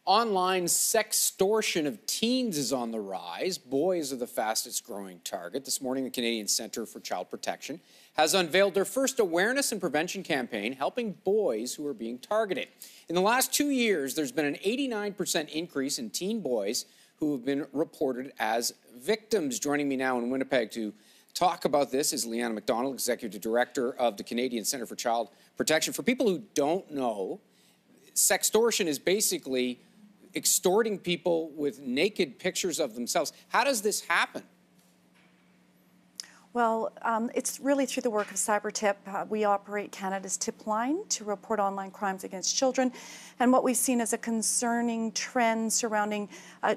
Online sextortion of teens is on the rise. Boys are the fastest growing target. This morning, the Canadian Centre for Child Protection has unveiled their first awareness and prevention campaign helping boys who are being targeted. In the last 2 years, there's been an 89% increase in teen boys who have been reported as victims. Joining me now in Winnipeg to talk about this is Lianna McDonald, Executive Director of the Canadian Centre for Child Protection. For people who don't know, sextortion is basically extorting people with naked pictures of themselves. How does this happen? Well, it's really through the work of CyberTip. We operate Canada's tip line to report online crimes against children. And what we've seen is a concerning trend surrounding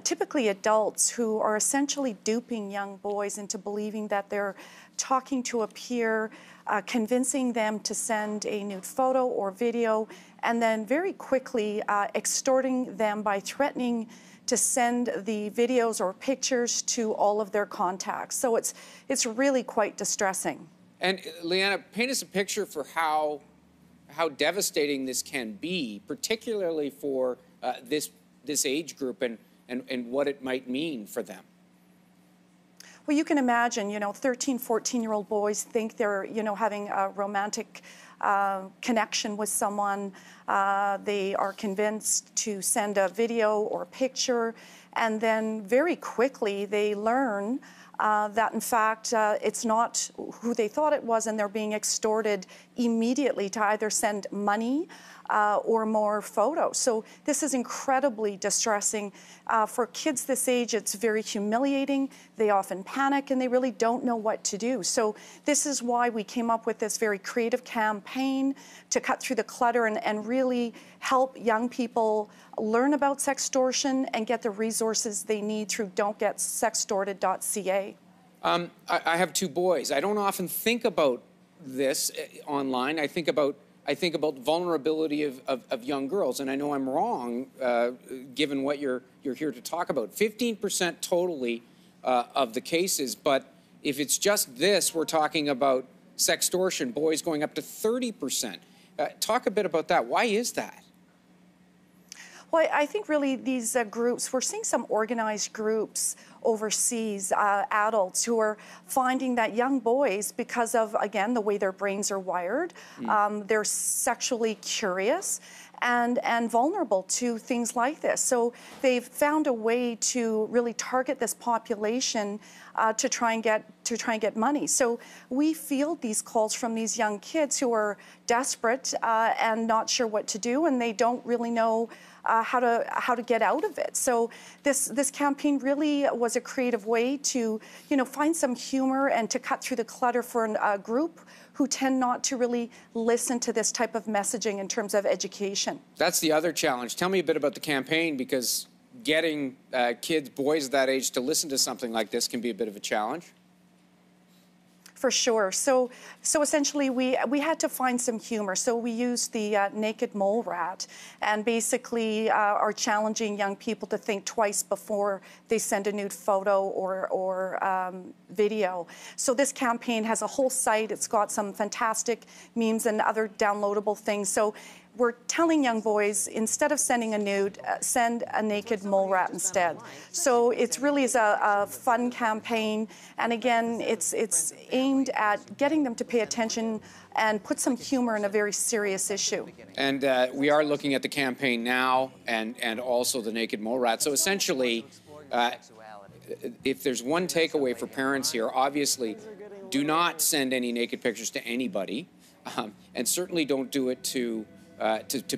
typically adults who are essentially duping young boys into believing that they're talking to a peer, convincing them to send a nude photo or video, and then very quickly extorting them by threatening to send the videos or pictures to all of their contacts. So it's really quite distressing. And Lianna, paint us a picture for how devastating this can be, particularly for this age group and what it might mean for them. Well, you can imagine, 13, 14-year-old boys think they're, having a romantic connection with someone. They are convinced to send a video or picture, and then very quickly they learn that, in fact, it's not who they thought it was, and they're being extorted immediately to either send money or more photos. So this is incredibly distressing. For kids this age, it's very humiliating. They often panic and they really don't know what to do. So this is why we came up with this very creative campaign to cut through the clutter and really help young people learn about sextortion and get the resources they need through don'tgetsextorted.ca. I have 2 boys. I don't often think about this online. I think about vulnerability of young girls, and I know I'm wrong, given what you're here to talk about. 15% totally of the cases, but if it's just this, we're talking about sextortion, boys going up to 30%. Talk a bit about that. Why is that? Well, I think really these groups, we're seeing some organized groups overseas, adults who are finding that young boys, because of, again, the way their brains are wired, they're sexually curious and vulnerable to things like this. So they've found a way to really target this population to try and get money. So we field these calls from these young kids who are desperate and not sure what to do, and they don't really know how to get out of it. So this campaign really was a creative way to find some humor and to cut through the clutter for a group who tend not to really listen to this type of messaging in terms of education. That's the other challenge. Tell me a bit about the campaign, because getting kids, boys that age, to listen to something like this can be a bit of a challenge. For sure. So essentially, we had to find some humor. So we used the naked mole rat, and basically are challenging young people to think twice before they send a nude photo or video. So this campaign has a whole site. It's got some fantastic memes and other downloadable things. So we're telling young boys, instead of sending a nude, send a naked mole rat instead. So it really is a fun campaign. And again, it's aimed at getting them to pay attention and put some humor in a very serious issue. And we are looking at the campaign now and also the naked mole rat. So essentially, if there's one takeaway for parents here, obviously, do not send any naked pictures to anybody, and certainly don't do it to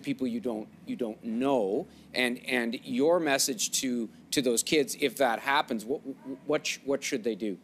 people you don't know, and your message to those kids, if that happens, what should they do?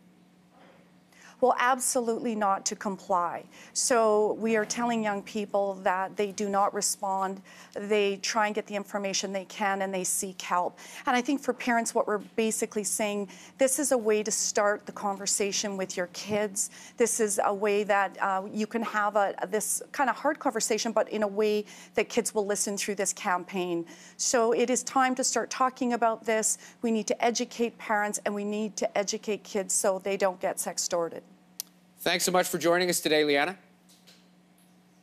Well, absolutely not to comply. So we are telling young people that they do not respond. They try and get the information they can, and they seek help. And I think for parents, what we're basically saying, this is a way to start the conversation with your kids. This is a way that you can have this kind of hard conversation, but in a way that kids will listen through this campaign. So it is time to start talking about this. We need to educate parents, and we need to educate kids so they don't get sextorted. Thanks so much for joining us today, Lianna.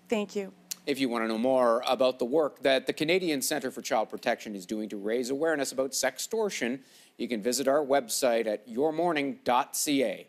Thank you. If you want to know more about the work that the Canadian Centre for Child Protection is doing to raise awareness about sextortion, you can visit our website at yourmorning.ca.